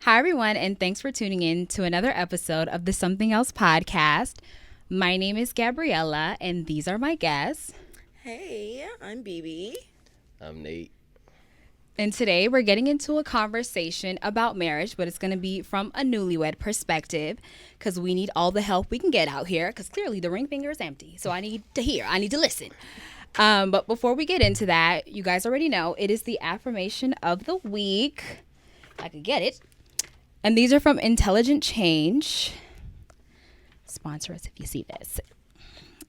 Hi, everyone, and thanks for tuning in to another episode of the Something Else podcast. My name is Gabriella, and these are my guests. Hey, I'm Bibi. I'm Nate. And today we're getting into a conversation about marriage, but it's going to be from a newlywed perspective because we need all the help we can get out here because clearly the ring finger is empty. So I need to hear, I need to listen. But before we get into that, you guys already know it is the affirmation of the week. If I could get it. And these are from Intelligent Change. Sponsor us if you see this.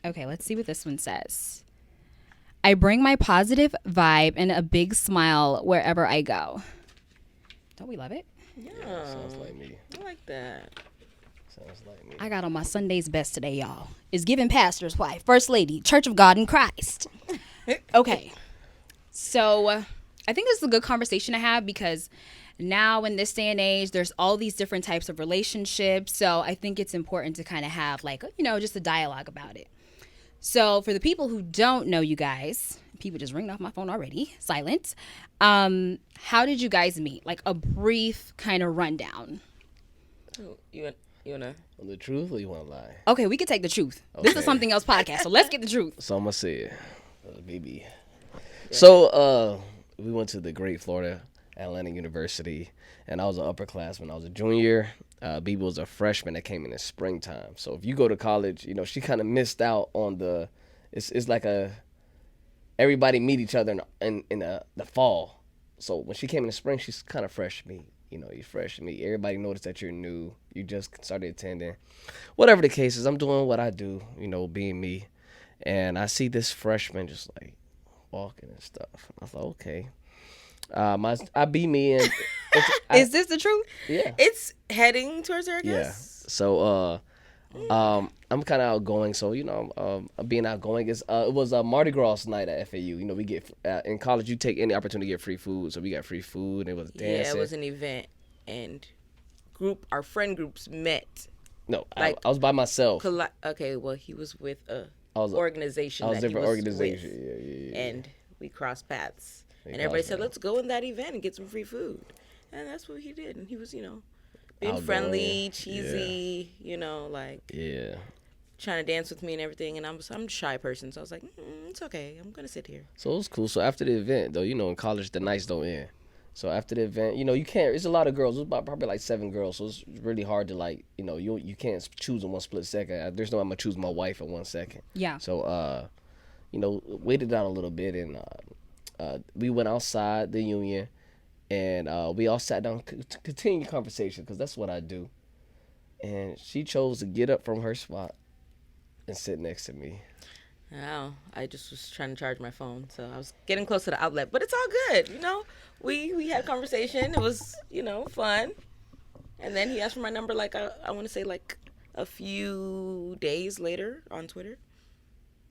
Okay, let's see what this one says. I bring my positive vibe and a big smile wherever I go. Don't we love it? Yeah, Sounds like me. I like that. Sounds like me. I got on my Sunday's best today, y'all. Is giving pastor's wife, First Lady, Church of God in Christ. Okay. So I think this is a good conversation to have because now in this day and age, there's all these different types of relationships. So I think it's important to kind of have just a dialogue about it. So for the people who don't know you guys, people just ringing off my phone already, silent. How did you guys meet? Like a brief kind of rundown. You wanna? The truth or you want to lie? Okay, we can take the truth. This is Okay. Something Else podcast, so let's get the truth. So I'm going to say it. Baby. So we went to the great Florida Atlantic University, and I was an upperclassman. I was a junior. Bibi was a freshman that came in the springtime. So if you go to college, she kind of missed out on it's like everybody meet each other in the fall. So when she came in the spring, she's kind of fresh to me. You're fresh to me. Everybody noticed that you're new. You just started attending. Whatever the case is, I'm doing what I do, being me. And I see this freshman just like walking and stuff. I thought, okay. I be me and Is this the truth? yeah. It's heading towards her, I Yeah. guess. So I'm kind of outgoing. So being outgoing is it was a Mardi Gras night at FAU. We get in college you take any opportunity to get free food. So we got free food. And it was dancing. Yeah, it was an event, and our friend groups met. No, like- I was by myself. Okay, well, he was with a I was organization. I was that different he organization. with, Yeah. and we crossed paths. We And everybody crossed said, paths. "Let's go in that event and get some free food," and that's what he did. And he was, being Outgoing, friendly, cheesy, Yeah. trying to dance with me and everything. And I'm a shy person, so I was like, it's okay. I'm gonna sit here. So it was cool. So after the event, though, in college the nights don't end. So after the event, you can't. It's a lot of girls. It was about probably like 7 girls. So it's really hard to you can't choose in one split second. There's no I'm gonna choose my wife in 1 second. Yeah. So waited down a little bit and we went outside the union and we all sat down to continue conversation because that's what I do. And she chose to get up from her spot and sit next to me. Oh, I just was trying to charge my phone, so I was getting close to the outlet. But it's all good, We had a conversation. It was, fun. And then he asked for my number, I want to say, a few days later on Twitter.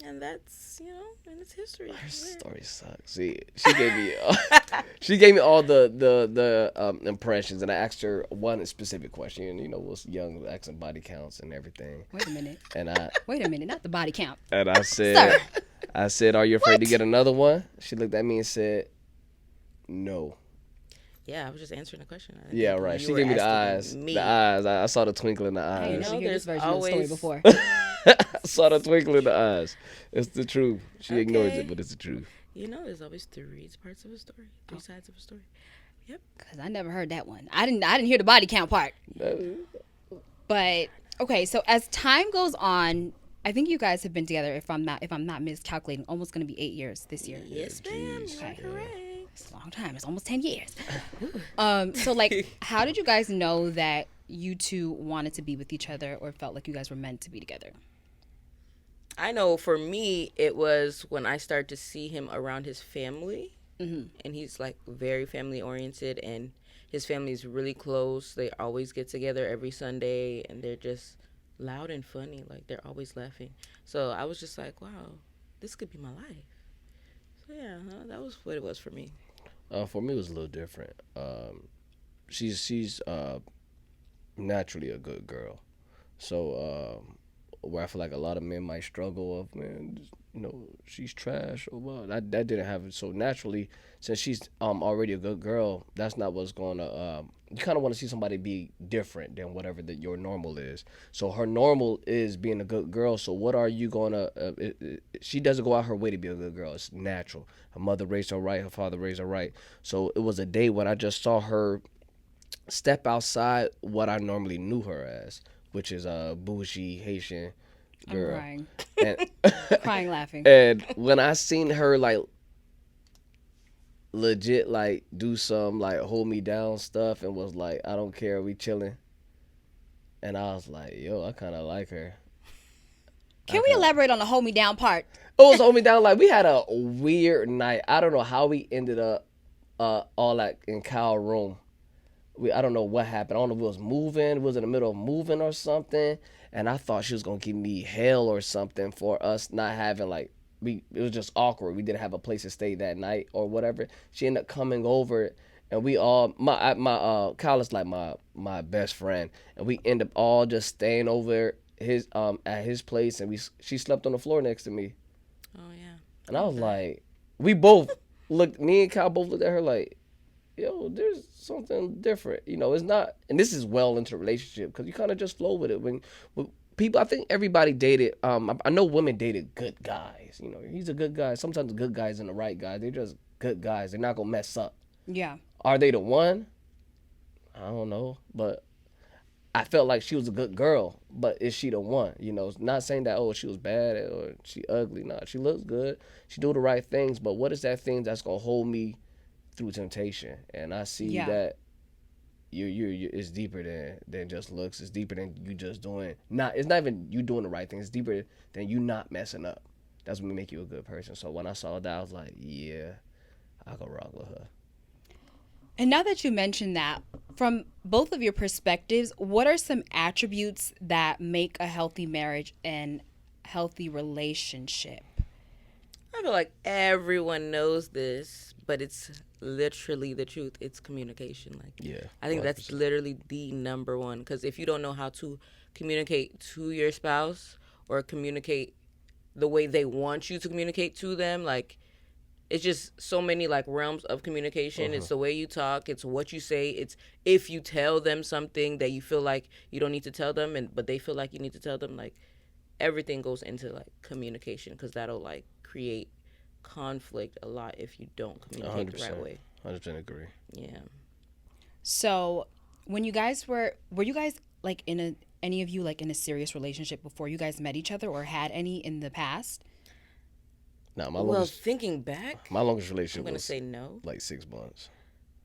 And that's, and it's history. Her story sucks. See, she gave me all the impressions, and I asked her one specific question. Was young, asking body counts and everything. Wait a minute. And Wait a minute. Not the body count. I said, Sir. "Are you afraid to get another one?" She looked at me and said, "No." Yeah, I was just answering the question. I Yeah, think right. you She were gave me the asking eyes. me. The eyes. I saw the twinkle in the I didn't eyes. know hear this there's version of the story always- before. I saw the twinkle in the eyes. It's the truth. She ignores Okay. it, but it's the truth. There's always 3 parts of a story, 3 sides of a story. Because I never heard that one. I didn't hear the body count part. But okay, so as time goes on, I think you guys have been together. If I'm not miscalculating, almost going to be 8 years this year. Yes, ma'am. Jeez. You're Okay. correct. It's a long time. It's almost 10 years. So how did you guys know that you two wanted to be with each other or felt like you guys were meant to be together? I know for me, it was when I started to see him around his family. Mm-hmm. And he's very family oriented, and his family is really close. They always get together every Sunday, and they're just loud and funny. They're always laughing. So I was just like, wow, this could be my life. So yeah, that was what it was for me. For me, it was a little different. She's naturally a good girl. So where I feel like a lot of men might struggle of, man, she's trash or what. That didn't happen. So naturally, since she's already a good girl, that's not what's going to. You kind of want to see somebody be different than whatever that your normal is. So her normal is being a good girl. So what are you going to? She doesn't go out her way to be a good girl. It's natural. Her mother raised her right. Her father raised her right. So it was a day when I just saw her step outside what I normally knew her as, which is a bougie Haitian girl. I'm crying. And Crying, laughing. and when I seen her like legit like do some like hold me down stuff and was like, I don't care, we chilling. And I was like, yo, I kind of like her. Can we elaborate on the hold me down part? It was hold me down. Like we had a weird night. I don't know how we ended up all like in Kyle's room. I don't know what happened. I don't know if it was moving. It was in the middle of moving or something. And I thought she was gonna give me hell or something for us not having like it was just awkward. We didn't have a place to stay that night or whatever. She ended up coming over and we all my Kyle is like my best friend and we end up all just staying over his at his place and she slept on the floor next to me. Oh yeah. And I was like, me and Kyle both looked at her like, yo, there's something different. It's not, and this is well into a relationship because you kind of just flow with it. When people, I think everybody dated, I know women dated good guys. He's a good guy. Sometimes the good guys and the right guy, they're just good guys. They're not going to mess up. Yeah. Are they the one? I don't know, but I felt like she was a good girl, but is she the one? Not saying that, oh, she was bad or she ugly. No, she looks good. She do the right things, but what is that thing that's going to hold me through temptation? And I see that you it's deeper than just looks. It's deeper than you just doing it's not even you doing the right thing. It's deeper than you not messing up. That's what make you a good person. So when I saw that, I was like, yeah, I can rock with her. And now that you mentioned that, from both of your perspectives, what are some attributes that make a healthy marriage and healthy relationship? I feel like everyone knows this, but it's literally the truth. It's communication. I think 100%. that's literally the number one. Because if you don't know how to communicate to your spouse or communicate the way they want you to communicate to them, it's just so many realms of communication. It's the way you talk. It's what you say. It's if you tell them something that you feel like you don't need to tell them, but they feel like you need to tell them. Everything goes into communication because that'll create conflict a lot if you don't communicate the right way. 100% agree. Yeah. So when you guys were you guys any of you in a serious relationship before you guys met each other or had any in the past? No, thinking back, my longest relationship I'm gonna was say no. 6 months.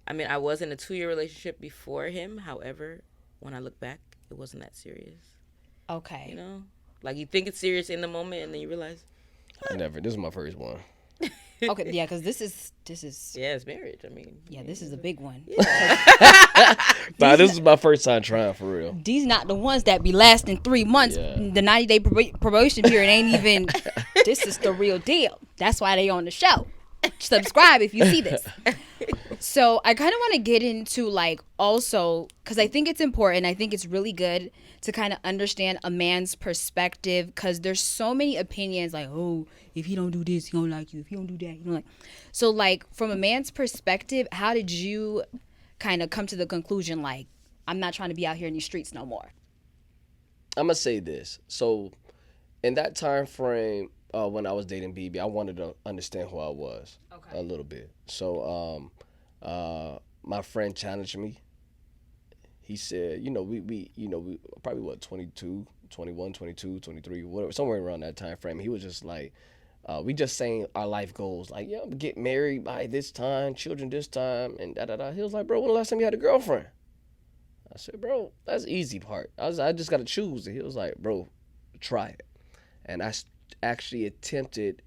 I mean, I was in a 2-year relationship before him. However, when I look back, it wasn't that serious. Okay. You think it's serious in the moment, and then you realize. This is my first one. Okay, yeah, because this is Yeah, it's marriage. I mean. Yeah, this is a big one. Nah, this is my first time trying for real. These not the ones that be lasting 3 months. Yeah. The 90-day probation period ain't even. This is the real deal. That's why they on the show. Subscribe if you see this. So I kind of want to get into also because I think it's important. I think it's really good to kind of understand a man's perspective because there's so many opinions oh, if he don't do this, he don't like you. If he don't do that, he don't like. So from a man's perspective, how did you kind of come to the conclusion I'm not trying to be out here in these streets no more? I'm gonna say this. So in that time frame when I was dating Bibi, I wanted to understand who I was a little bit. So my friend challenged me. He said, we probably 22, 21, 22, 23, whatever, somewhere around that time frame. He was just we just saying our life goals. I'm gonna get married by this time, children this time, and da-da-da. He was like, bro, when the last time you had a girlfriend? I said, bro, that's the easy part. I just got to choose. And he was like, bro, try it. And I actually attempted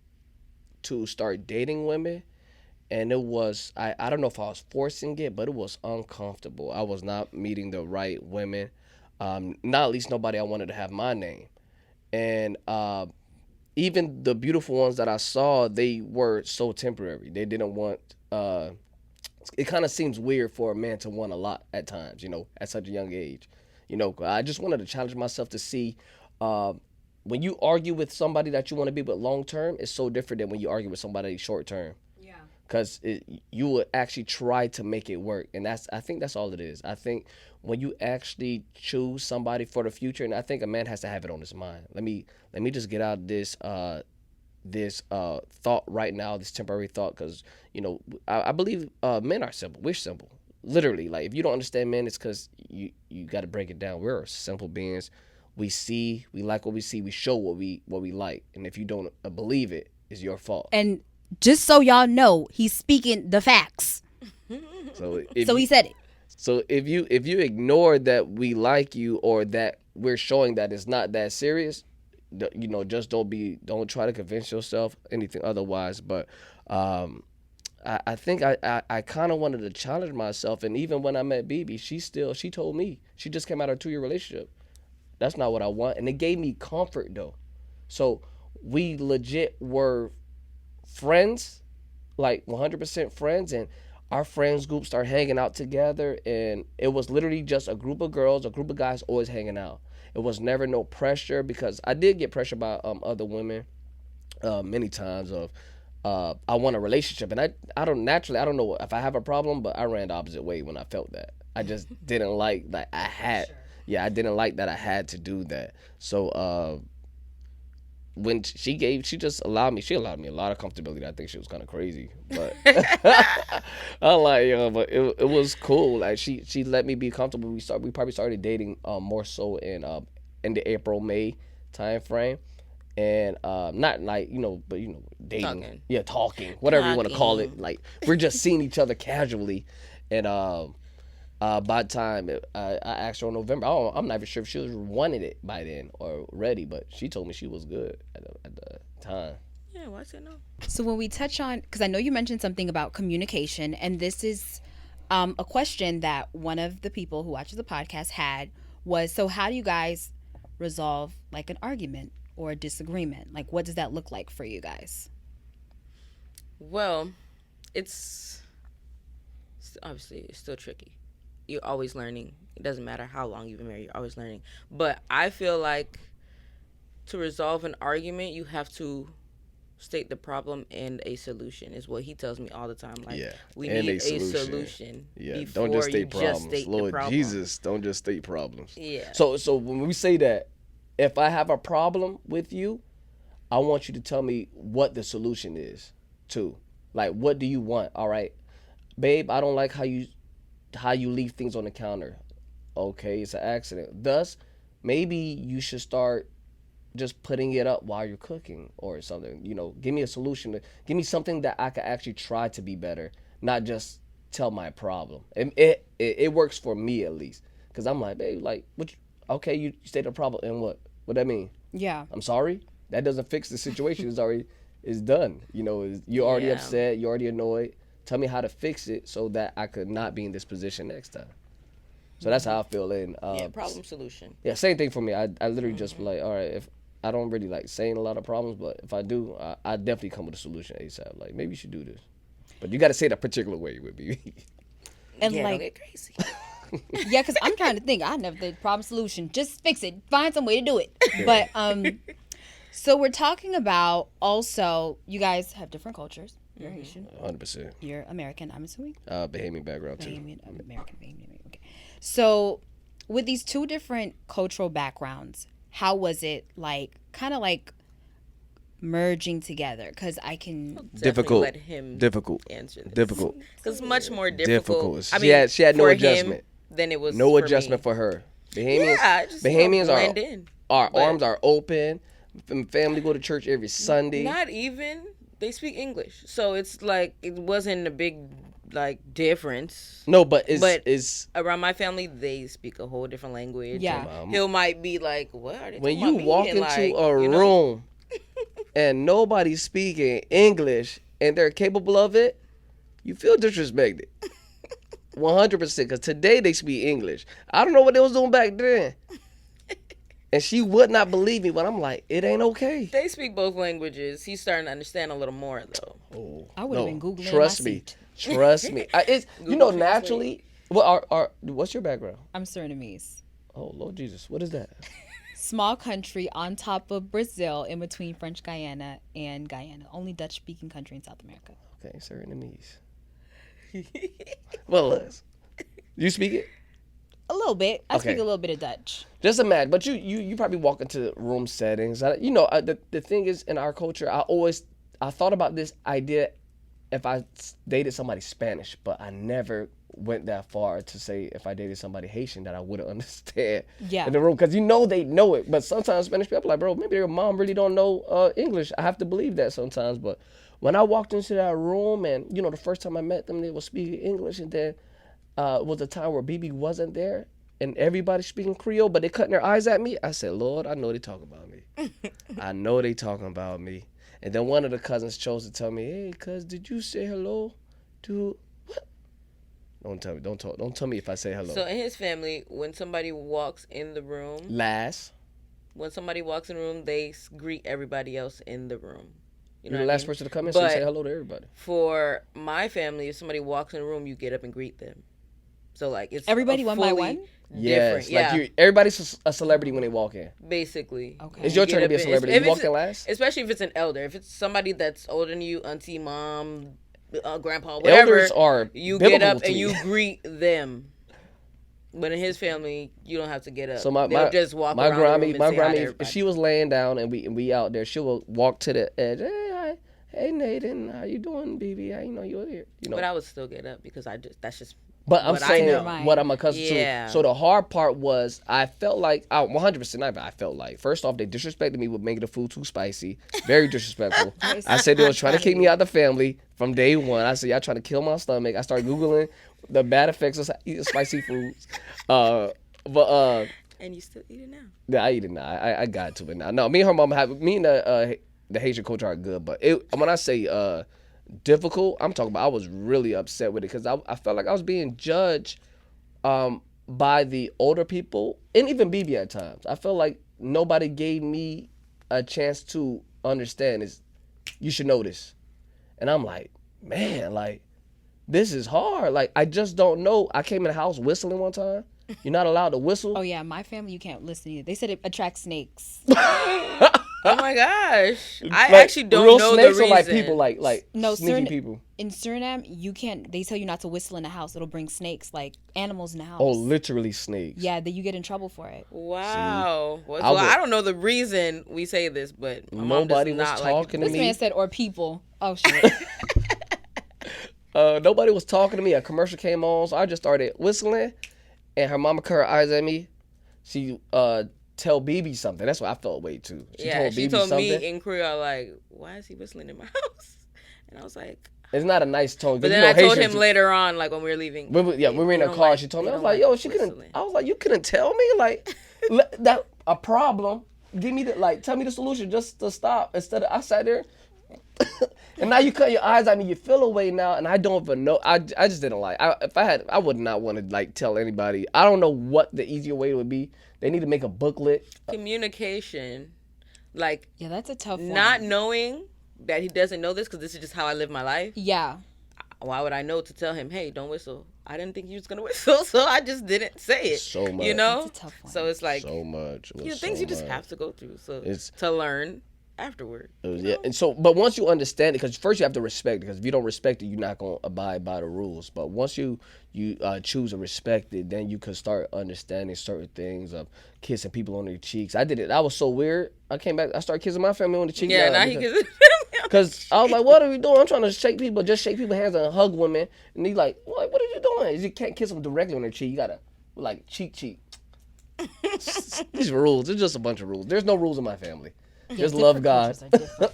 to start dating women. And it was, I don't know if I was forcing it, but it was uncomfortable. I was not meeting the right women. Not at least nobody I wanted to have my name. And even the beautiful ones that I saw, they were so temporary. They didn't want, it kind of seems weird for a man to want a lot at times, at such a young age. I just wanted to challenge myself to see when you argue with somebody that you want to be with long term, it's so different than when you argue with somebody short term. Yeah. Because you would actually try to make it work, and I think that's all it is. I think when you actually choose somebody for the future, and I think a man has to have it on his mind. Let me just get out this thought right now, this temporary thought, because I believe men are simple. We're simple, literally. Like, if you don't understand men, it's because you got to break it down. We're simple beings. We like what we see. We show what we like, and if you don't believe it, it's your fault. And just so y'all know, he's speaking the facts. So he said it. So if you ignore that we like you, or that we're showing that it's not that serious, just don't try to convince yourself anything otherwise. But I think I kind of wanted to challenge myself, and even when I met Bibi, she told me she just came out of a 2-year relationship. That's not what I want, and it gave me comfort though. So we legit were friends, like 100% friends, and our friends group started hanging out together, and it was literally just a group of girls, a group of guys always hanging out. It was never no pressure, because I did get pressure by other women many times of I want a relationship, and I don't know if I have a problem, but I ran the opposite way when I felt that. I just didn't like that I had. Sure. Yeah, I didn't like that I had to do that. So when she just allowed me a lot of comfortability. I think she was kind of crazy, but I'm like, but it was cool. Like, she let me be comfortable. We probably started dating more so in the April-May time frame, and not like but dating, talking, whatever you want to call it. Like, we're just seeing each other casually, and by the time I asked her in November, I'm not even sure if she was wanted it by then or ready, but she told me she was good at the time. Yeah, why say no? So when we touch on, because I know you mentioned something about communication, and this is a question that one of the people who watches the podcast had was, so how do you guys resolve like an argument or a disagreement? Like, what does that look like for you guys? Well, it's still tricky. You're always learning. It doesn't matter how long you've been married, you're always learning. But I feel like to resolve an argument, you have to state the problem and a solution, is what he tells me all the time. Like, we need a solution. Yeah, don't just state problems. State Lord problem. Jesus, don't just state problems. Yeah. So when we say that, if I have a problem with you, I want you to tell me what the solution is too. Like, what do you want? All right, babe, I don't like how you leave things on the counter. Okay, it's an accident. Thus, maybe you should start just putting it up while you're cooking or something. Give me a solution. Give me something that I can actually try to be better, not just tell my problem. And it works for me, at least, because I'm like, babe, like, okay, you stated a problem, and what that mean? Yeah. I'm sorry? That doesn't fix the situation. It's done. You're already upset. You're already annoyed. Tell me how to fix it so that I could not be in this position next time. So that's how I feel. Problem solution. Yeah, same thing for me. I literally just be like, all right, if I don't really like saying a lot of problems, but if I do, I definitely come with a solution ASAP. Like, maybe you should do this, but you got to say it a particular way with me. And don't get crazy. Yeah, because I'm trying to think. I never did problem solution. Just fix it. Find some way to do it. But so we're talking about also, you guys have different cultures. You're Haitian. 100%. You're American, I'm assuming. Bahamian background too. American. Okay. So with these two different cultural backgrounds, how was it like, kind of like merging together? Because I can difficult. Let him answer this. Difficult. Because much more difficult. I mean, she had no adjustment. Than it was no for adjustment me. For her. Bahamians, blend in. Our arms are open. Family go to church every Sunday. Not even. They speak English, so it's like it wasn't a big like difference. No, but it's around my family they speak a whole different language. Yeah, he might be like, "What are they?" When you walk into a room and nobody's speaking English and they're capable of it, you feel disrespected. 100%, because today they speak English. I don't know what they was doing back then. And she would not believe me, but I'm like, it ain't okay. They speak both languages. He's starting to understand a little more, though. Oh, I would have been Googling Trust me. It's naturally. What's your background? I'm Surinamese. Oh, Lord Jesus. What is that? small country on top of Brazil, in between French Guyana and Guyana. Only Dutch-speaking country in South America. Okay, Surinamese. Well, you speak it? A little bit. I speak Okay. a little bit of Dutch. Just imagine, but you probably walk into room settings. The thing is, in our culture, I thought about this idea if I dated somebody Spanish, but I never went that far to say if I dated somebody Haitian that I wouldn't understand Yeah. in the room, because they know it. But sometimes Spanish people are like, bro, maybe your mom really don't know English. I have to believe that sometimes. But when I walked into that room, and the first time I met them, they were speaking English, and then was a time where Bibi wasn't there and everybody speaking Creole, but they cutting their eyes at me. I said, Lord, I know they talking about me. I know they talking about me. And then one of the cousins chose to tell me, hey, cuz, did you say hello to what? Don't tell me. Don't tell me if I say hello. So in his family, when somebody walks in the room, when somebody walks in the room, they greet everybody else in the room. You're the last person to come in, so you say hello to everybody. For my family, if somebody walks in the room, you get up and greet them. So like it's everybody one by one. Yes, everybody's a celebrity when they walk in. Basically, okay. It's your turn to be a celebrity. You walk in last, especially if it's an elder. If it's somebody that's older than you, auntie, mom, grandpa, whatever. Elders are you get up and you greet them. But in his family, you don't have to get up. So they'll just walk around the room and say hi to everybody. If she was laying down and we out there, she will walk to the edge. Hey, hi. Hey, Nathan, how you doing, Bibi? I know you're here. But I would still get up because that's just. But I'm saying what I'm accustomed to. So the hard part was I felt like, 100% I felt like, first off, they disrespected me with making the food too spicy. Very disrespectful. I said they was trying to kick me out of the family from day one. I said, y'all trying to kill my stomach. I started Googling the bad effects of eating spicy foods. And you still eat it now? Yeah, I eat it now. I got to it now. No, me and her mom me and the Haitian culture are good. But when I say difficult, I'm talking about I was really upset with it because I felt like I was being judged by the older people and even Bibi at times. I felt like nobody gave me a chance to understand this. You should know this. And I'm like, man, like, this is hard. Like, I just don't know. I came in the house whistling one time. You're not allowed to whistle. Oh, yeah. My family, you can't listen either. They said it attracts snakes. Oh my gosh! I actually don't real know snakes the reason. Or like people, like no, sneaky people. In Suriname, you can't. They tell you not to whistle in the house. It'll bring snakes, like animals in the house. Oh, literally snakes. Yeah, that you get in trouble for it. Wow. Well, I don't know the reason we say this, but my nobody mom was does not talking like to me. This man said, "Or people." Oh shit. Nobody was talking to me. A commercial came on, so I just started whistling, and her mama cut her eyes at me. She tell Bibi something. That's why I felt way too. She told me in Creole, like, why is he whistling in my house? And I was like, it's not a nice tone. But then I told him later on, like when we were leaving. We were in a car. She told me, I was like, yo, she couldn't. I was like, you couldn't tell me, like, that a problem. Give me tell me the solution just to stop. Instead of I sat there, and now you cut your eyes at me. You feel away now, and I don't even know. I just didn't like. I would not want to like tell anybody. I don't know what the easier way would be. They need to make a booklet. Communication, like yeah, that's a tough one. Not knowing that he doesn't know this because this is just how I live my life. Yeah. Why would I know to tell him, hey, don't whistle? I didn't think he was gonna whistle, so I just didn't say it. So much. You know, that's a tough one. So it's like so much. Things you just have to go through. So it's to learn afterward. Yeah, and so, but once you understand it, because first you have to respect it, because if you don't respect it, you're not going to abide by the rules. But once you choose to respect it, then you can start understanding certain things of kissing people on their cheeks. I did it. That was so weird. I came back, I started kissing my family on the cheek. Yeah, now he kisses because I was like, what are we doing? I'm trying to shake people's hands and hug women. And he's like, what are you doing? You can't kiss them directly on their cheek. You got to, like, cheek. These rules, there's just a bunch of rules. There's no rules in my family. Just love God.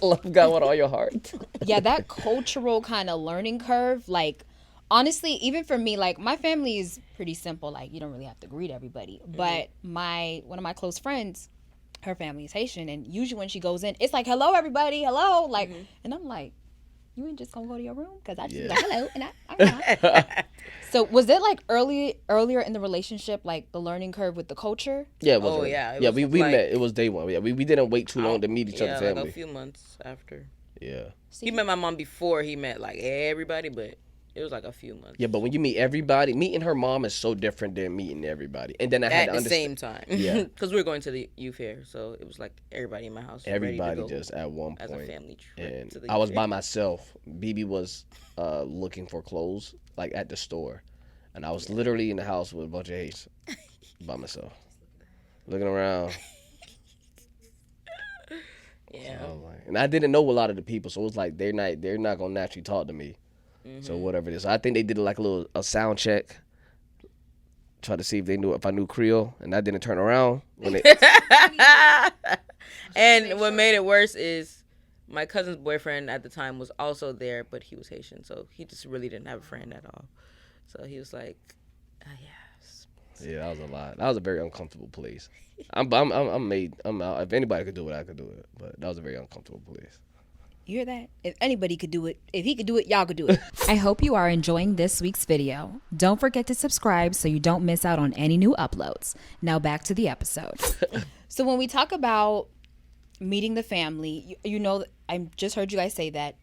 Love God with all your heart. Yeah, that cultural kind of learning curve, like, honestly, even for me, like, my family is pretty simple. Like, you don't really have to greet everybody. But one of my close friends, her family is Haitian, and usually when she goes in, it's like, hello, everybody, hello. Like, and I'm like, you ain't just gonna go to your room? Because I just be like, hello, and I'm not. So was it like earlier in the relationship, like the learning curve with the culture? Yeah, it was. Oh, yeah. Yeah, we met. It was day one. Yeah, we didn't wait too long to meet each other's family. Like a few months after. Yeah. He met my mom before he met like everybody, but It was like a few months. Yeah, but when you meet everybody, meeting her mom is so different than meeting everybody. And then I had At to the same time. Yeah. Because we were going to the youth fair, so it was like everybody in my house. Everybody ready to go just at one as point. a family trip. And To the I was youth by fair. myself. Bibi was looking for clothes, like at the store. And I was literally in the house with a bunch of hates by myself. Looking around. Yeah. And I didn't know a lot of the people, so it was like they're not gonna naturally talk to me. So whatever it is, I think they did like a sound check, try to see if I knew Creole, and I didn't turn around when they. And what made it worse is my cousin's boyfriend at the time was also there, but he was Haitian, so he just really didn't have a friend at all. So he was like, yes. Yeah, that was a lot. That was a very uncomfortable place. I'm out. If anybody could do it, I could do it. But that was a very uncomfortable place. You hear that? If anybody could do it, if he could do it, y'all could do it. I hope you are enjoying this week's video. Don't forget to subscribe so you don't miss out on any new uploads. Now back to the episode. So when we talk about meeting the family, you know, I just heard you guys say that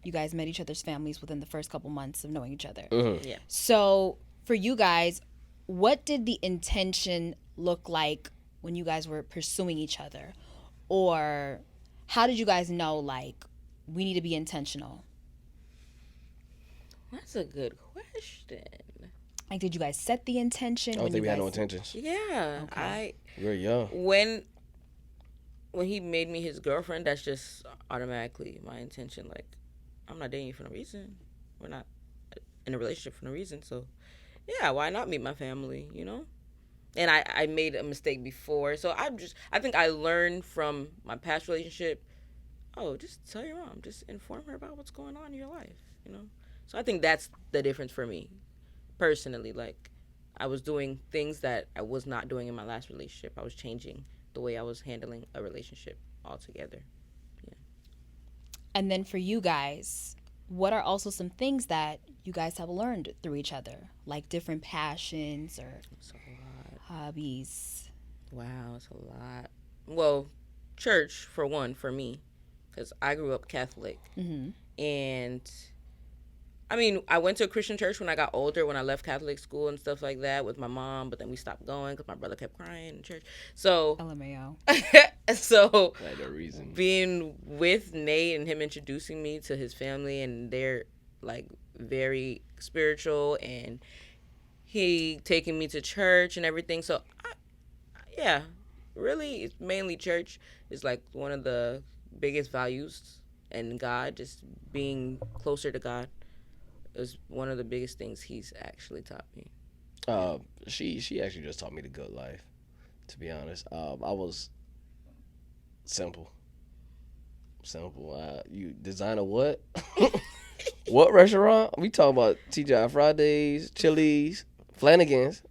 you guys met each other's families within the first couple months of knowing each other. Yeah. So for you guys, what did the intention look like when you guys were pursuing each other? Or how did you guys know, like, we need to be intentional? That's a good question. Like, did you guys set the intention? I don't think we had no intentions. Yeah. Okay. We were young. When he made me his girlfriend, that's just automatically my intention. Like, I'm not dating you for no reason. We're not in a relationship for no reason. So, yeah, why not meet my family, you know? And I made a mistake before. So I think I learned from my past relationship. Oh, just tell your mom. Just inform her about what's going on in your life, you know? So I think that's the difference for me, personally. Like, I was doing things that I was not doing in my last relationship. I was changing the way I was handling a relationship altogether. Yeah. And then for you guys, what are also some things that you guys have learned through each other? Like different passions or It's a lot. hobbies? Wow, it's a lot. Well, church, for one, for me, because I grew up Catholic. Mm-hmm. And I mean, I went to a Christian church when I got older, when I left Catholic school and stuff like that with my mom, but then we stopped going because my brother kept crying in church. So, LMAO. so I had no reason. being with Nate and him introducing me to his family, and they're like very spiritual, and he taking me to church and everything. So, yeah, really, it's mainly church is like one of the biggest values, and God, just being closer to God is one of the biggest things he's actually taught me. She actually just taught me the good life, to be honest. I was simple. You design a what? What restaurant? We talking about TGI Fridays, Chili's, Flanagan's.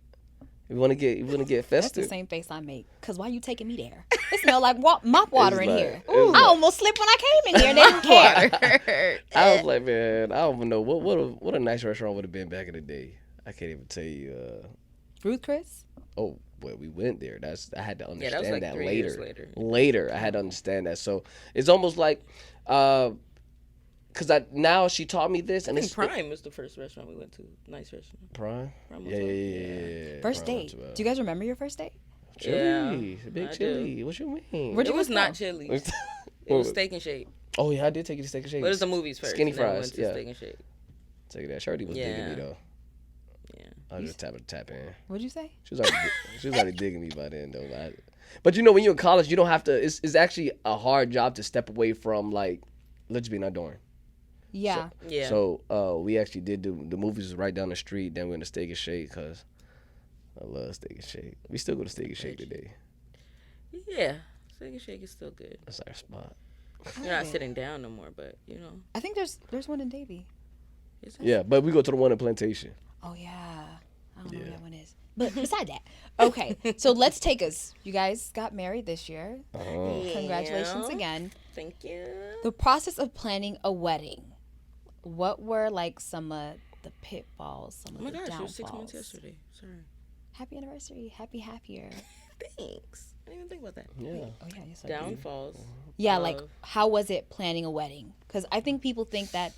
You wanna get That's festive? the same face I make. Because why you taking me there? It smell like mop water in like- here. it's I like- almost slipped when I came in here and they didn't care. I was like, man, I don't even know what a nice restaurant would have been back in the day. I can't even tell you. Ruth Chris? Oh, well, we went there. I had to Yeah, understand that was like that 3 later. years later. Later, I had to understand that. So it's almost like, because now she taught me this, and I it's think Prime was the first restaurant we went to. Nice restaurant. Prime. Prime was Yeah. First Prime date. was, Do you guys remember your first date? Chili, Yeah, big I chili. What you mean? Where'd It you was guys not go? Chili's. It was Steak and Shake. Oh yeah, I did take you to Steak and Shake. But it was the movies first. Skinny and then we fries, went to yeah. Steak and Shake. Take you that. Shorty was digging me Yeah. though. Yeah. I was just tap in. What'd you say? She was already digging me by then though. But you know, when you're in college, you don't have to. It's actually a hard job to step away from, like, let's be in our dorm. Yeah. Yeah. So we actually did the movies was right down the street. Then we went to Steak and Shake because I love Steak and Shake. We still go to Steak and Shake today. Yeah. Steak and Shake is still good. That's our spot. You're not sitting down no more, but you know. I think there's one in Davie. Is it? Yeah, but we go to the one in Plantation. Oh, yeah. I don't know Yeah. what that one is. But beside that, okay. So let's take us. You guys got married this year. Congratulations Yeah. again. Thank you. The process of planning a wedding. What were like some of the pitfalls, some of Oh my the gosh, it downfalls? was 6 months yesterday. Sorry. Happy anniversary. Happy half year. Thanks. I didn't even think about that. Yeah. Oh yeah, yes I did. Downfalls. Yeah, like of- how was it planning a wedding? Because I think people think that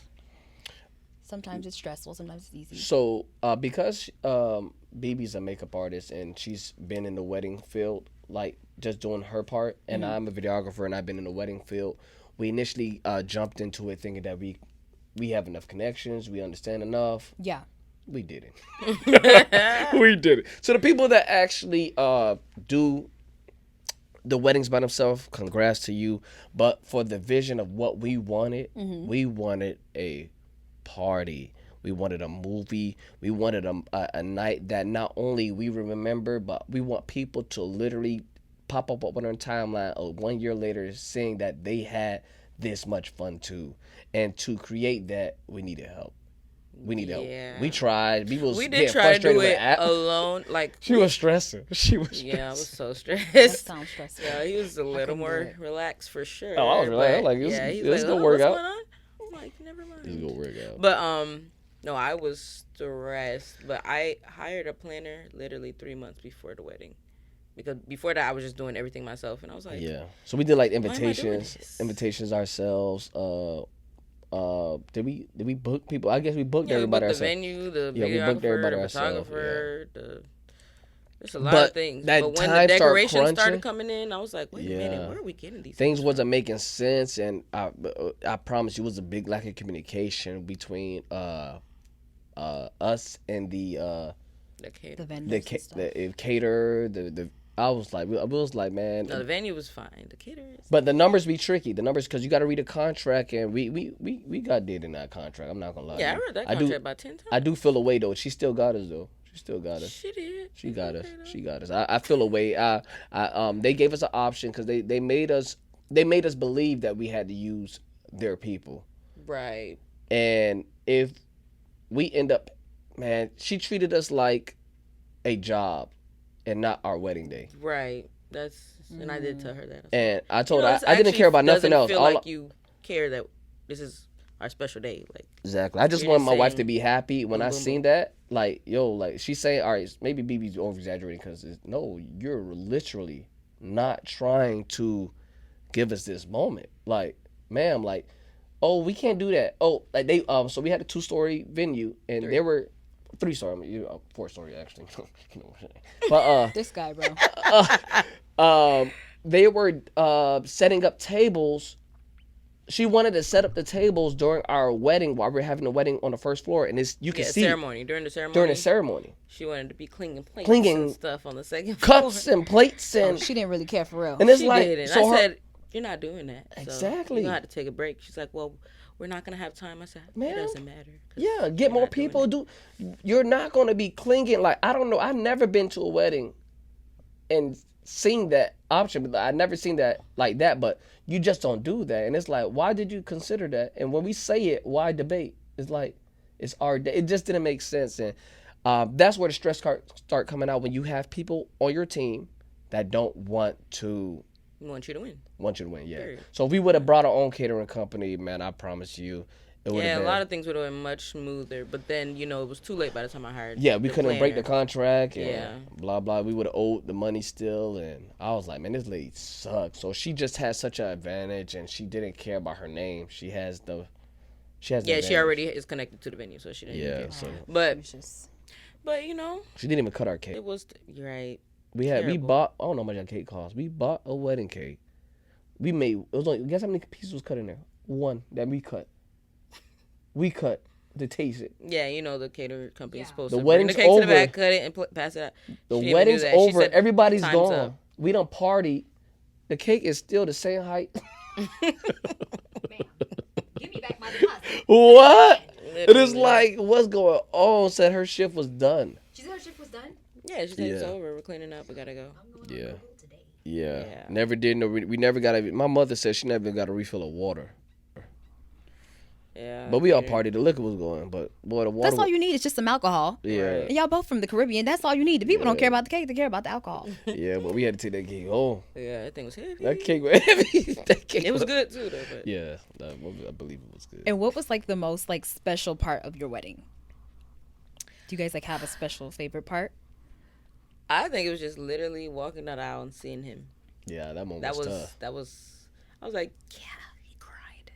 Sometimes it's stressful. Sometimes it's easy. So, because Bibi's a makeup artist and she's been in the wedding field, like just doing her part, and I'm a videographer and I've been in the wedding field, we initially jumped into it thinking that we have enough connections, we understand enough. Yeah. We didn't. We did it. So the people that actually do the weddings by themselves, congrats to you. But for the vision of what we wanted, we wanted a party. We wanted a movie. We wanted a night that not only we remember, but we want people to literally pop up on our timeline 1 year later saying that they had this much fun too. And to create that, we needed help. We need help. We tried. We did try to do it alone. Like she was stressing. She was stressing. Yeah, I was so That stressed. sounds stressful. Yeah, he was a little more relaxed for sure. Oh, I was relaxed. But, Like, it's gonna "Oh, work what's out." going on? I'm like, never mind. It's gonna work out. But no, I was stressed. But I hired a planner literally 3 months before the wedding, because before that I was just doing everything myself, and I was like, Yeah. So we did like am I doing invitations ourselves. Did we book people? I guess we booked yeah, we everybody booked the ourselves. venue, the Yeah, we booked videographer, everybody the ourselves, photographer, there's a lot But of things. that But when time the started decorations crunching- started coming in, I was like, wait a Yeah. minute, where are we getting these Things from? wasn't making sense, and I promise you, it was a big lack of communication between us and the The caterer. The vendors and stuff. the caterer. The I was like, man. No, the venue was fine. The caterers. But the numbers be tricky. The numbers, because you got to read a contract, and we got did in that contract. I'm not gonna lie. Yeah, I to you. read that contract about 10 times. I do feel a way though. She still got us though. She still got us. She did. She got us. Okay, though. She got us. I feel a way. They gave us an option because they made us believe that we had to use their people. Right. And if we end up, man, she treated us like a job and not our wedding day. Right. And I did tell her that. And I told You know, her this I didn't care about actually nothing else. Feel All like you care that this is our special day. Like, exactly. I just You're want just my wife to saying, be happy. When boom, I boom, seen boom. that, like, yo, like she's saying, all right, maybe BB's over exaggerating because no, you're literally not trying to give us this moment. Like, ma'am, like, oh, we can't do that. Oh, like they so we had a 2-story venue and there were 3-story. I mean, 4-story actually. You know what I'm saying? But This guy, bro. they were setting up tables. She wanted to set up the tables during our wedding while we are having the wedding on the first floor, and you can see ceremony. During the ceremony. She wanted to be clinging plates and stuff on the second floor. cups and plates and She didn't really care for real. and it's She like did. And so I her- said, you're not doing that. So Exactly. You're going to have to take a break. She's like, well, we're not going to have time. I said, Man, it doesn't matter. 'cause yeah, get we're more not doing people. it. You're not gonna be clinging like I don't know. I've never been to a wedding and seen that option, but I never seen that like that. But you just don't do that, and it's like, why did you consider that? And when we say it, why debate? It's like it's our day. It just didn't make sense, and that's where the stress start coming out when you have people on your team that don't want to. We want you to win. Want you to win, yeah. Period. So if we would have brought our own catering company, man, I promise you, it would have Yeah, been. a lot of things would have been much smoother. But then, it was too late by the time I hired. Yeah, we couldn't break the planner. contract and Yeah. blah blah. We would have owed the money still, and I was like, man, this lady sucks. So she just has such an advantage, and she didn't care about her name. She has the. Yeah, she advantage. already is connected to the venue, so she didn't. Yeah, Get so But It's just- she didn't even cut our cake. it was. You're right. We terrible. bought. I don't know how much that cake cost. We bought a wedding cake. We made. It was only. Guess how many pieces was cut in there? One that we cut. We cut to taste it. Yeah, the caterer company is supposed The to bring wedding's the cake to the over. back, cut it, and pass it out. The She didn't even do wedding's that. She over. said, Everybody's "Time's gone. up." We done party. The cake is still the same height. Man, give me back my deposit. What? It is Literally. like, what's going on? Said her shift was done. She said her shift was done. Yeah, she said it's Yeah. over. We're cleaning up. We gotta go. I'm going Yeah. on the road today. Yeah. Yeah. Never did. No, we never got. My mother said she never got a refill of water. Yeah. But we all figured. partied. The liquor was going. But boy, the water. That's all you need is just some alcohol. Yeah. And y'all both from the Caribbean. That's all you need. The people don't Yeah. care about the cake. They care about the alcohol. Yeah, but we had to take that cake home. Yeah, that thing was heavy. That cake was heavy. That cake It was good too, though. But Yeah, I believe it was good. And what was like the most like special part of your wedding? Do you guys like have a special favorite part? I think it was just literally walking down the aisle and seeing him. Yeah, that moment That was was tough. that was. I was like, yeah, he cried.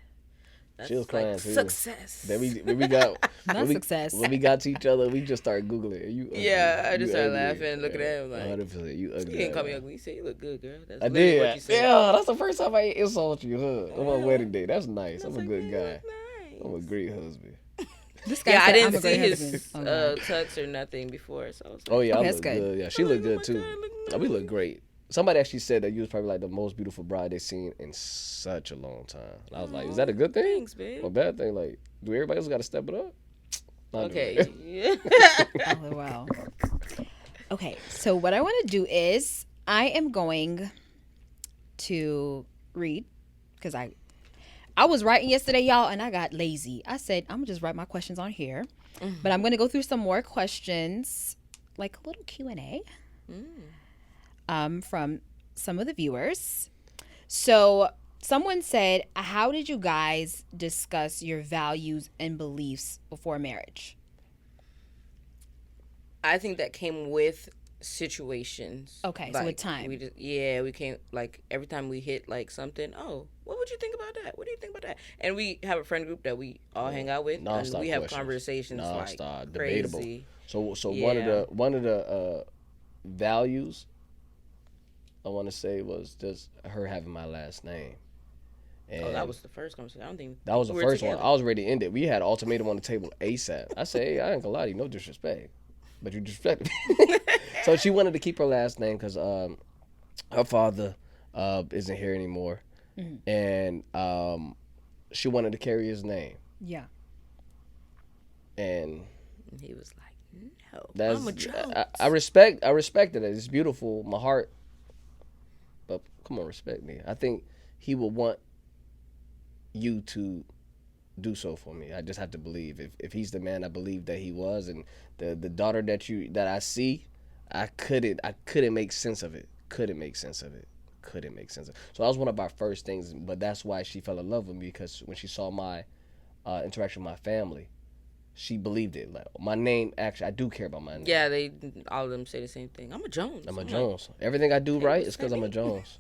She was crying too. Success. Then we got Not success. When we got to each other, we just started googling. Are you ugly? Yeah, I You just started ugly. laughing and looking at him like, 100%. You ugly. you didn't call me ugly. You said you look good, girl. That's I literally did. what you said. Yeah, that's the first time I insult you, huh? On my wedding day. That's nice. I I'm was a like, good man, guy. you look I'm a nice. great husband. This guy Yeah, I said, didn't "I'm a see great his husband." Okay. tux or nothing before, so I was like, Oh yeah, I Okay, look that's good. good. Yeah, she I'm looked like, oh good my too. God, look Oh, we nice. look great. Somebody actually said that you was probably like the most beautiful bride they've seen in such a long time. And I was like, is that a good thing? Thanks, babe. Or a bad thing? Like, do everybody else got to step it up? Not Okay. doing Yeah. Oh, wow. Okay, so what I want to do is I am going to read because I was writing yesterday, y'all, and I got lazy. I said I'm gonna just write my questions on here, but I'm gonna go through some more questions, like a little Q&A, from some of the viewers. So someone said, "How did you guys discuss your values and beliefs before marriage?" I think that came with situations. Okay, so with time. We came like every time we hit like something. Oh, what would you think about that? What do you think about that? And we have a friend group that we all hang out with, and Non-stop we have questions. conversations Non-stop, like debatable. crazy. So Yeah. one of the values I want to say was just her having my last name. And Oh, that was the first conversation. I don't think that was the we were first one. together. I was ready to end it. We had an ultimatum on the table ASAP. I say, hey, I ain't gonna lie to you, no disrespect, but you disrespected me. So she wanted to keep her last name because her father isn't here anymore, and she wanted to carry his name. Yeah. And And he was like, no, that's I'm a Jones. I respected it. It's beautiful. My heart, but come on, respect me. I think he would want you to do so for me. I just have to believe. If he's the man I believe that he was, and the daughter that I see, I couldn't make sense of it. Couldn't make sense of it. So that was one of our first things. But that's why she fell in love with me, because when she saw my interaction with my family, she believed it. Like, my name, actually, I do care about my name. Yeah, all of them say the same thing. I'm a Jones. I'm a like, Jones. Everything I do Hey, right what's is because that I'm a mean? Jones.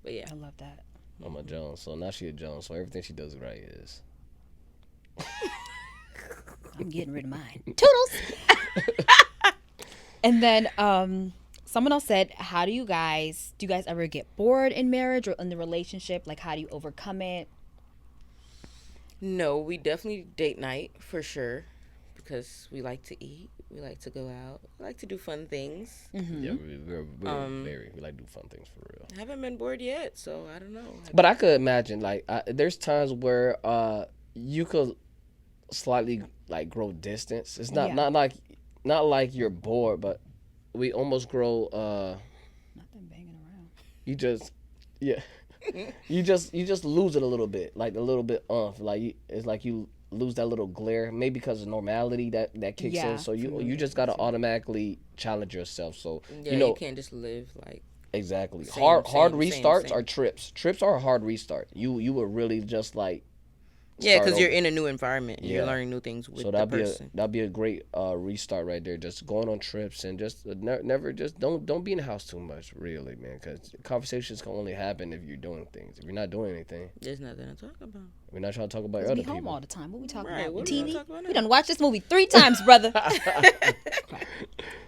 But yeah, I love that. I'm a Jones. So now she a Jones. So everything she does right is. I'm getting rid of mine. Toodles. And then someone else said, "How do you guys ever get bored in marriage or in the relationship? Like, how do you overcome it?" no, we definitely date night for sure because we like to eat, we like to go out, we like to do fun things. Yeah, we're very, we like to do fun things for real. I haven't been bored yet, so I don't know. But I could imagine, like, there's times where you could slightly like grow distance. It's not Yeah. not like you're bored, but we almost grow. Not them banging around. You just, yeah, you just lose it a little bit, like a little bit like it's like you lose that little glare, maybe because of normality that kicks Yeah. in. So you just gotta automatically challenge yourself. So Yeah, you know. you can't just live like Exactly. Same, Hard same, restarts same. are trips. Trips are a hard restart. You would really just like yeah, start because you're over. in a new environment. And You're Yeah. learning new things with So the that'd person. be a great restart right there. Just going on trips and just never just don't be in the house too much, really, man. Because conversations can only happen if you're doing things. If you're not doing anything, There's nothing to talk about. we're not trying to talk about 'Cause other we home people. all the time. What we talking Right, about? what The we gonna TV? talk about We now? done watched this movie 3 times, brother.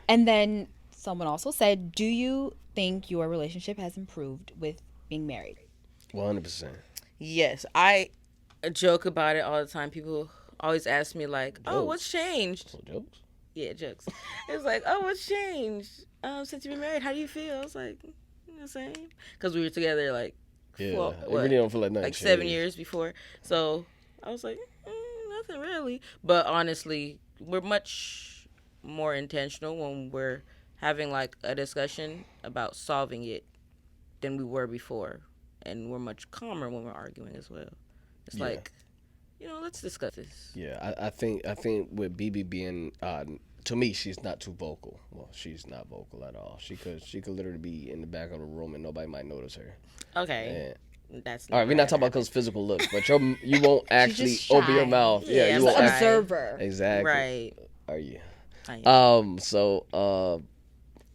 And then someone also said, "Do you think your relationship has improved with being married?" 100%. Yes, I joke about it all the time. People always ask me like, "Oh, Jokes. what's changed?" So jokes. Yeah, jokes. It's like, "Oh, what's changed since you've been married? How do you feel?" I was like, "The same," because we were together like, Yeah, well, it what, really don't feel like nothing. like 7 changed. years before. So I was like, nothing really. But honestly, we're much more intentional when we're having like a discussion about solving it than we were before, and we're much calmer when we're arguing as well. It's Yeah. like, let's discuss this. Yeah, I think with BB being to me, she's not too vocal. Well, she's not vocal at all. She could literally be in the back of the room and nobody might notice her. Okay, And, that's all right, we're not talking about because because physical looks, but you won't actually just open your shy. mouth. Yeah, Yeah, I'm you won't shy. actually. Observer. Exactly. right. Are you? I am. So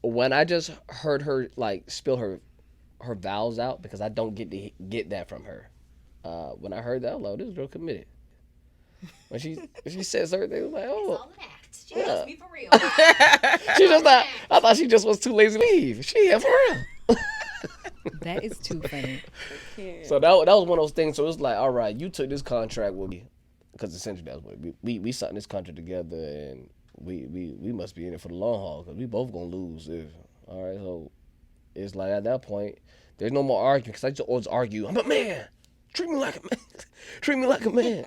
when I just heard her like spill her vows out, because I don't get that from her. when I heard that, I was like, this girl committed. When she said certain things, I was like, It's oh. all an act. She Yeah. must be for real. She just not. I thought she just was too lazy to leave. She here for real. That is too funny. So that was one of those things. So it's like, all right, you took this contract with me, because essentially that's what we signed this contract together, and we must be in it for the long haul, because we both gonna lose. All right, so it's like at that point, there's no more arguing, because I just always argue. I'm a man. Treat me like a man. Treat me like a man.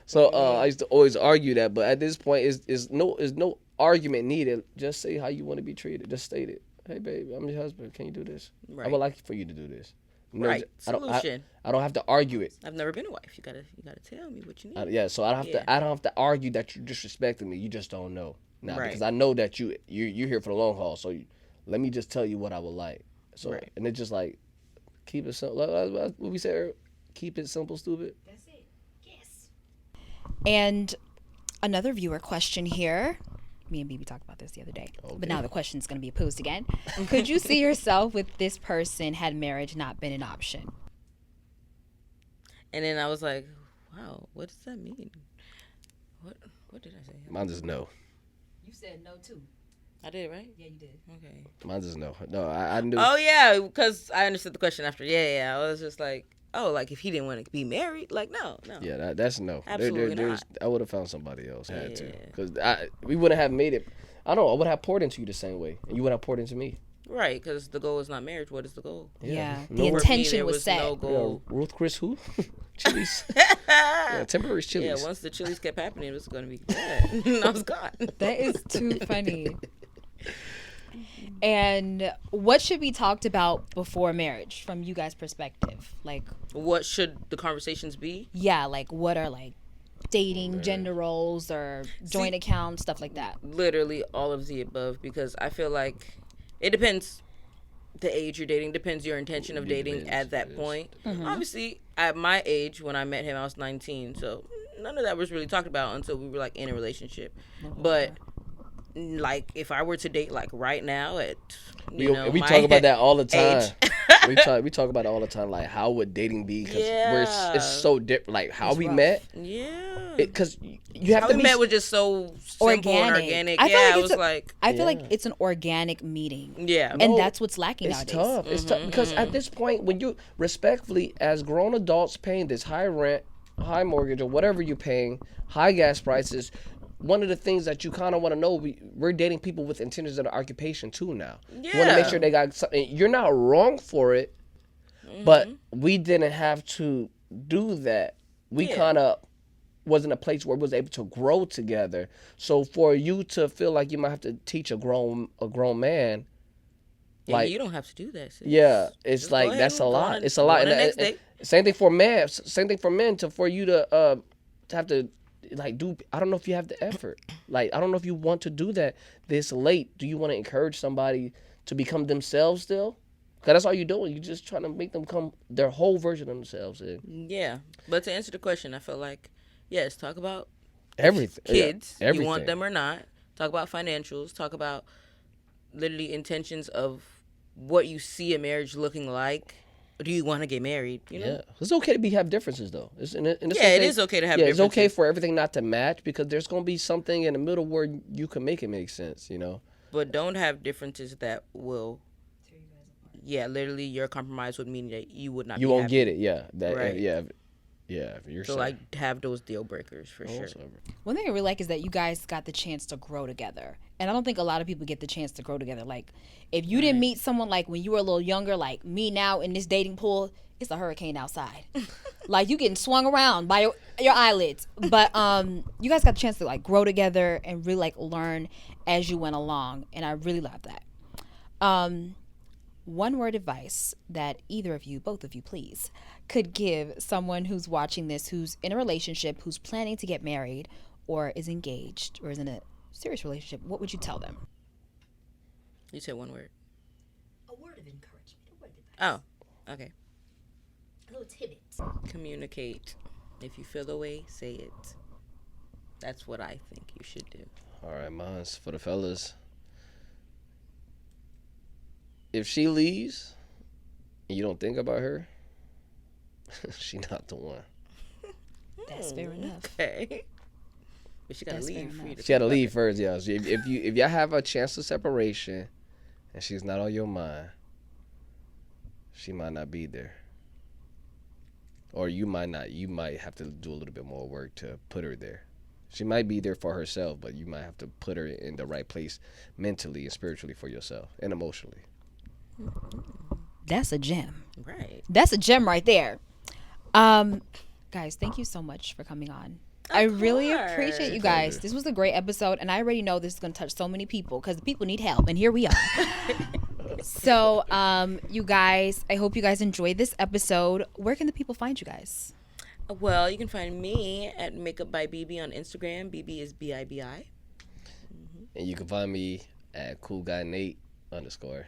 So I used to always argue that, but at this point, is no argument needed. Just say how you want to be treated. Just state it. Hey, babe, I'm your husband. Can you do this? Right. I would like for you to do this. No, Right. I Solution. don't have to argue it. I've never been a wife. You gotta tell me what you need. So I don't have to argue that you're disrespecting me. You just don't know. Nah, Right. because I know that you're here for the long haul. So let me just tell you what I would like. So Right. and it's just like keep it simple. What we said earlier, keep it simple, stupid. That's it. Yes. And another viewer question here. Me and Bibi talked about this the other day, but now the question is going to be posed again. Could you see yourself with this person had marriage not been an option? And then I was like, wow, what does that mean? What did I say? Mine is no. You said no too. I did, right? Yeah, you did. Okay. Mine is no. No, I knew. Oh yeah, because I understood the question after. Yeah. I was just like, oh, like if he didn't want to be married, like no. Yeah, that's no. Absolutely there's, not. I would have found somebody else. Had to, Yeah. because we wouldn't have made it. I don't know. I would have poured into you the same way, and you would have poured into me. Right, because the goal is not marriage. What is the goal? Yeah. No The work. intention there was set. no goal. Ruth Chris who? Chili's. Yeah, temporary Chili's. Yeah, once the Chili's kept happening, it was going to be bad. And I was gone. That is too funny. And what should be talked about before marriage from you guys' perspective? Like, What should the conversations be? yeah, like what are like dating, gender roles, or joint accounts, stuff like that? Literally all of the above, because I feel like it depends the age you're dating, depends your intention of dating at that point. Obviously, at my age, when I met him, I was 19, so none of that was really talked about until we were like in a relationship. But like if I were to date like right now at We my talk about that all the time. age. we talk about it all the time. Like, how would dating be? Because Yeah. it's so different. Like how we rough. met. Yeah. Because you have How to we be. met was just so simple and organic. I feel Yeah, like it it's was like I feel like it's an organic meeting. yeah. And No, that's what's lacking It's nowadays. tough. It's tough because at this point, when you respectfully, as grown adults paying this high rent, high mortgage, or whatever you're paying, high gas prices, one of the things that you kind of want to know, we're dating people with intentions of occupation too now. You want to make Yeah. sure they got something. You're not wrong for it, but we didn't have to do that. We Yeah. kind of was in a place where we was able to grow together. So for you to feel like you might have to teach a grown man, Yeah, like you don't have to do that. Sis. yeah, it's Just like go ahead that's a and go lot. on It's a lot. go on And the next date. same thing for men. Same thing for men. For you to have to like do. I don't know if you have the effort. Like I don't know if you want to do that this late. Do you want to encourage somebody to become themselves still? Cause that's all you're doing. You're just trying to make them come their whole version of themselves. Yeah, but to answer the question, I feel like yes, talk about Everything. kids. Yeah, everything. You want them or not? Talk about financials. Talk about literally intentions of what you see a marriage looking like. Do you want to get married? You know? Yeah, it's okay to have differences though. It's Yeah, it is okay to have Yeah, it's okay differences. for everything not to match because there's gonna be something in the middle where you can make it make sense. You know. But don't have differences that will. Yeah, literally, your compromise would mean that you would not. You be won't happy. get it. Yeah. That. Right. Yeah. You're So like have those deal breakers for sure. One thing I really like is that you guys got the chance to grow together. And I don't think a lot of people get the chance to grow together. Like, if you didn't meet someone like when you were a little younger, like me now in this dating pool, it's a hurricane outside. Like, you getting swung around by your eyelids. But you guys got the chance to, like, grow together and really, like, learn as you went along. And I really love that. One word advice that either of you, both of you, please, could give someone who's watching this, who's in a relationship, who's planning to get married or is engaged or is in a serious relationship, what would you tell them? You said one word. A word of encouragement, a word of advice. Oh, okay. A little tidbit. Communicate. If you feel the way, say it. That's what I think you should do. All right, mine's for the fellas. If she leaves and you don't think about her, She not the one. That's fair enough. Okay. But she gotta That's fair leave for you enough. to She had to talk leave about first, yeah. So if y'all have a chance of separation, and she's not on your mind, she might not be there. Or you might not. You might have to do a little bit more work to put her there. She might be there for herself, but you might have to put her in the right place mentally and spiritually for yourself and emotionally. That's a gem. it. Right. That's a gem right there. Guys, thank you so much for coming on. I really appreciate you guys. Pleasure. This was a great episode, and I already know this is going to touch so many people because the people need help, and here we are. So, you guys, I hope you guys enjoyed this episode. Where can the people find you guys? Well, you can find me at Makeup by Bibi on Instagram. Bibi is Bibi. And you can find me at Cool Guy Nate _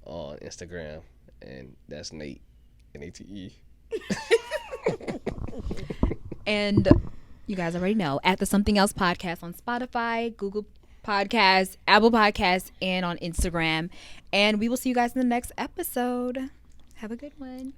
on Instagram, and that's Nate, Nate. And you guys already know, at the Something Else Podcast on Spotify, Google Podcasts, Apple Podcasts, and on Instagram. And we will see you guys in the next episode. Have a good one.